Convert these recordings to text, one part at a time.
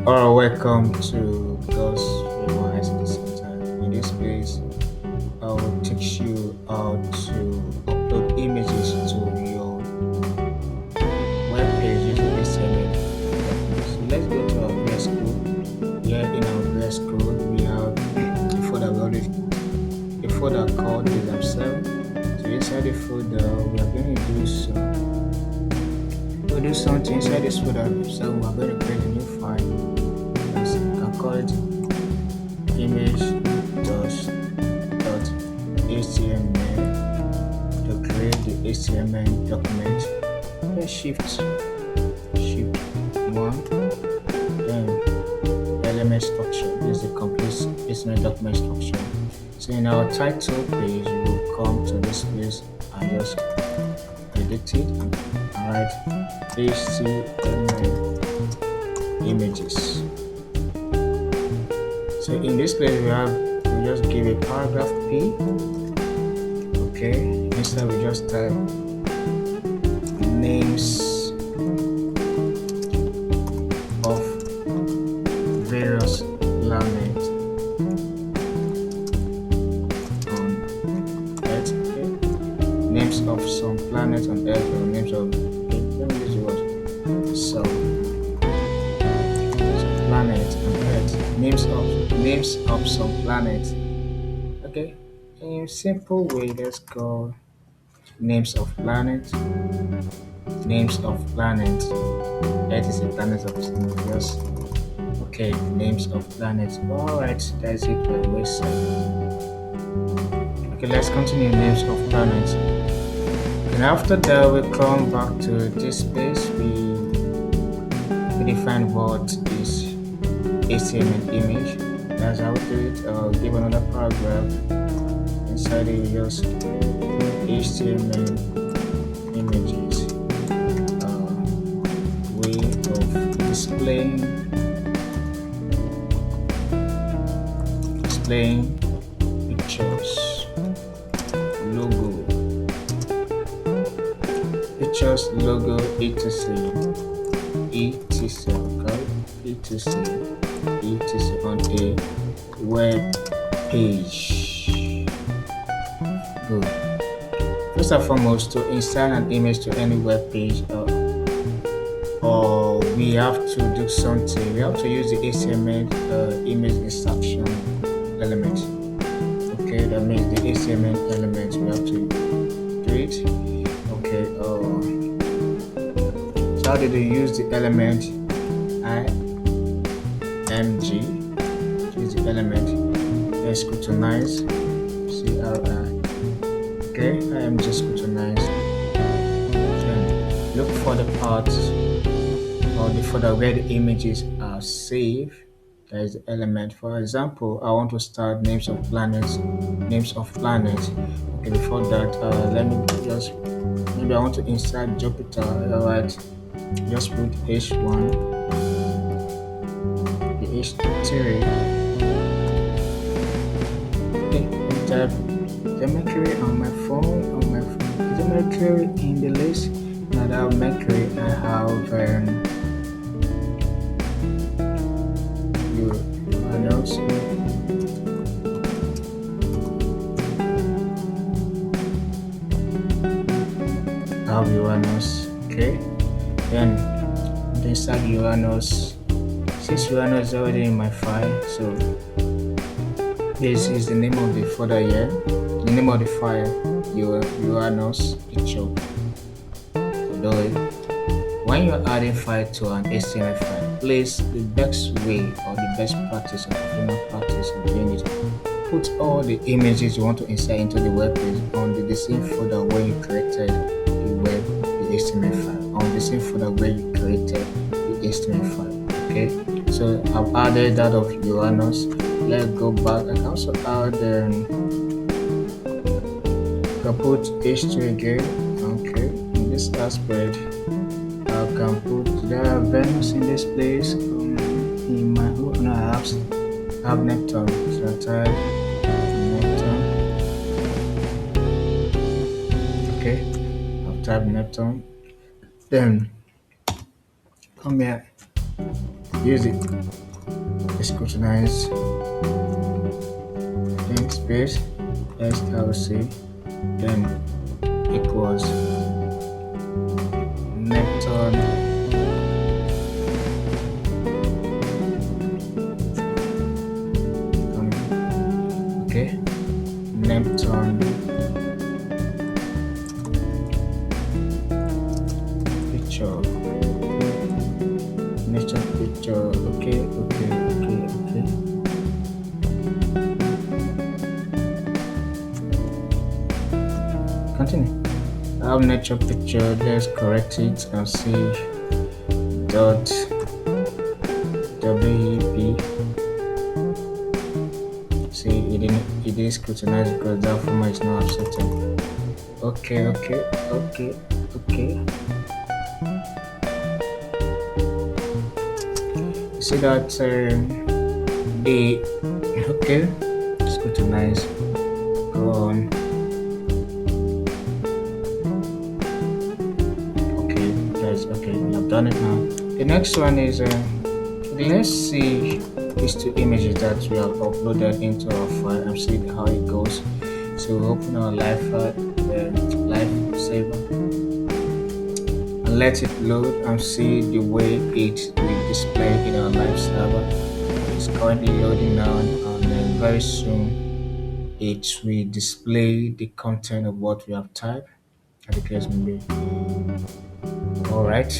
Welcome to God's Reminds in the Center. In this place, I will teach you how to upload images to your web page using HTML documents. So let's go to our VS Code. Here in our VS Code, we have a folder called exam7. So inside the folder, we are going to do something inside this folder. So we are going to create a new file. You can call it image.html to create the HTML document. Then shift 1, then element structure. This is the complete HTML document structure. So in our title page, we will come to this place and just edit it and write HTML images. So in this place we just give a paragraph P. Okay, inside we just type names of various planets on Earth. Okay. Names of some planets on Earth, or names of let me use the word planet on Earth. Names of some planets. Okay, in simple way, let's go names of planets. Names of planets. Earth is a planet of the universe. Okay, names of planets. Alright, that's it for the website. Okay, let's continue names of planets. And after that, we come back to this space. We define what is HTML image. That's how we do it. I'll give another paragraph. Inside it, just HTML images. Way of displaying pictures, logo, logo, etc. Okay, etc. On a web page. Good. First and foremost, to insert an image to any web page, or we have to do something. We have to use the HTML image insertion element. Okay, that means the HTML element we have to do it. Okay. So how did they use the element img? Use the element. Let's scrutinize. CRI. Okay, img scrutinize. Then look for the part or the folder where the images are saved. There is the element. For example, I want to start names of planets. Okay, before that, maybe I want to insert Jupiter. Alright, just put H1, the H3. Okay, type the Mercury on my phone. The Mercury in the list. Now that Mercury, I have Uranus. I have Uranus. Okay, then inside Uranus, since Uranus is already in my file, so this is the name of the folder here. The name of the file, Uranus picture. When you're adding file to an HTML file, please, the best way or the best practice or professional practice of doing it, put all the images you want to insert into the web page on the same folder where you created the HTML file, on the same folder where you created the HTML file. Okay, so I've added that of Uranus. Let's go back. I can also add can put H2 again. Okay, in this aspect, I can put the Venus in this place. In my I have Neptune. So I type Neptune. Okay, I've typed Neptune. Then come here. use it, scrutinize, then space, SLC, then equals method okay, method picture, nature picture, okay. Continue. I have nature picture, let's correct it and see dot WEP. See, it didn't scrutinize because that format is not accepted. Okay. You see that the okay, scrutinize, go on. Okay, that's okay. I've done it now. The next one is let's see these two images that we have uploaded into our file and see how it goes. So we open our live file, live saver, and let it load and see the way it will display in our live server. It's currently loading now, and then very soon it will display the content of what we have typed. As the case may be. All right,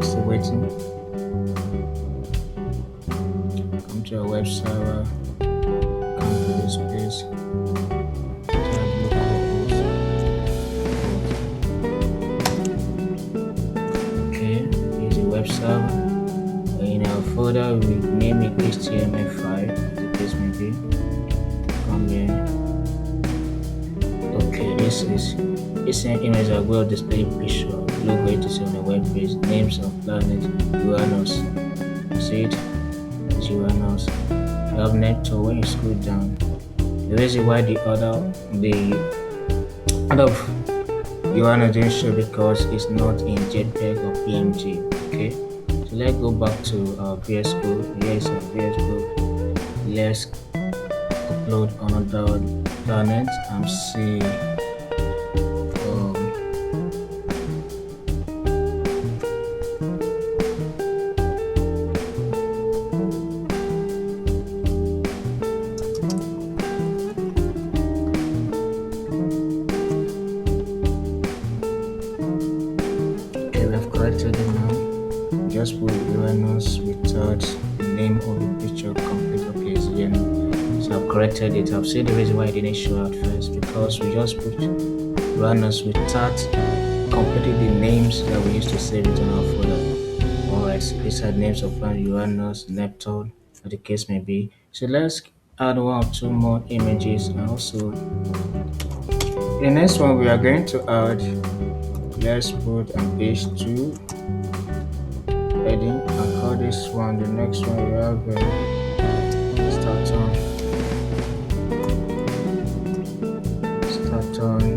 still waiting. Come to our web server. Come to this place. Okay, here's a web server. In our folder, we name it HTML5. As the case may be. Come here. Okay, this image that will display picture, logo it is on the web page, names of planet, Uranus. See it? It's Uranus. You have Neptune when you scroll down. The reason why the other Uranus didn't show because it's not in JPEG or PNG. Okay, so let's go back to our VS Code. Here is our VS Code. Let's upload another planet and see. Corrected it now. Just put Uranus without the name of the picture complete. Okay, so I've corrected it. I've seen the reason why it didn't show at first because we just put Uranus without completing the names that we used to save it on our folder. Alright, so these are names of planet Uranus, Neptune, as the case may be. So let's add one or two more images and also the next one we are going to add. Let's put an H2 heading and call this one. The next one we have start on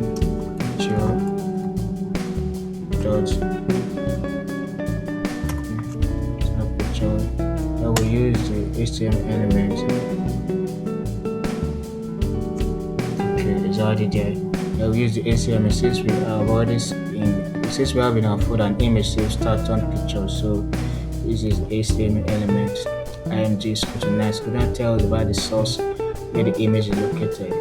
picture dot picture. Then we use the HTML element. Okay, it's already there. Then we use the HTML since we have already since we have in our folder an image save start on picture, so this is HTML element img scrutinize. Could not tell us about the source where the image is located.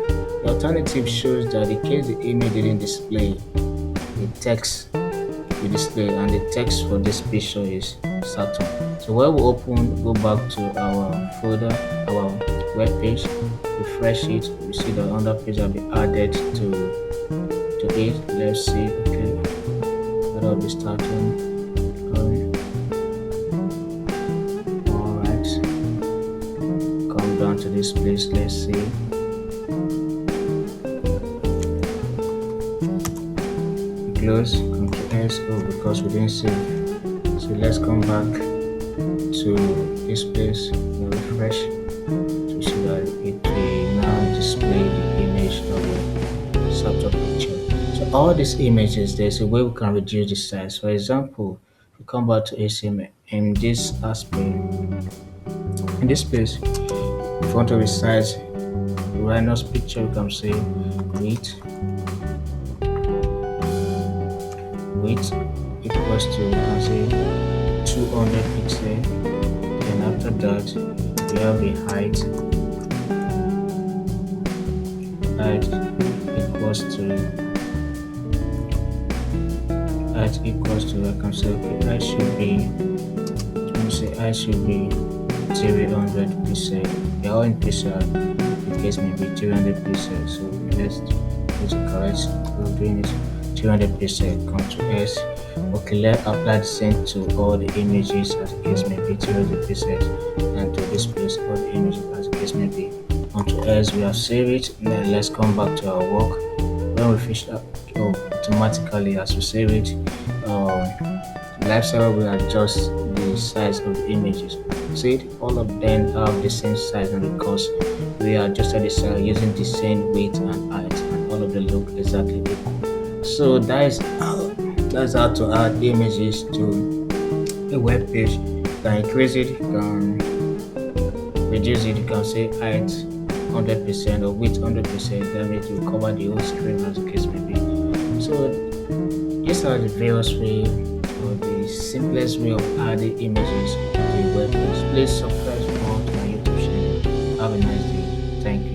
The alternative shows that in case the image didn't display, the text will display, and the text for this picture is Saturn. So when we open, go back to our folder, our web page, refresh it, we see that another page will be added to it. Let's see. Okay. That'll be starting. Alright. Come down to this place. Let's see. Close. Control S. Oh, because we didn't save. So let's come back to this place. We'll refresh to see that it will now display the image of the subject picture. All these images, there's a way we can reduce the size. For example, if we come back to HTML in this aspect, in this place, if you want to resize Rhino's picture, you can say width equals to, you can say 200 pixels. Then after that, we have the height equals to I can say okay, height should be, let me say height should be 300 pixels. They are all in pixels. The case may be 300 pixels. So let's use the correct way of doing it. 300 pixels. Come to S. Okay, let's apply the same to all the images as the case may be 300 pixels, and to this place all the images as the case may be. Onto S, we have saved it. Then let's come back to our work. When we finish up, automatically as we save it, lifestyle will adjust the size of the images. See, all of them have the same size, and because we adjusted the size using the same weight and height, and all of them look exactly equal. So that's how to add images to a web page. You can increase it, you can reduce it, you can say height 100% or width 100%. That means you cover the whole screen as the case may be. So these are the various ways or the simplest way of adding images to a web page. Please subscribe to my YouTube channel. Have a nice day. Thank you.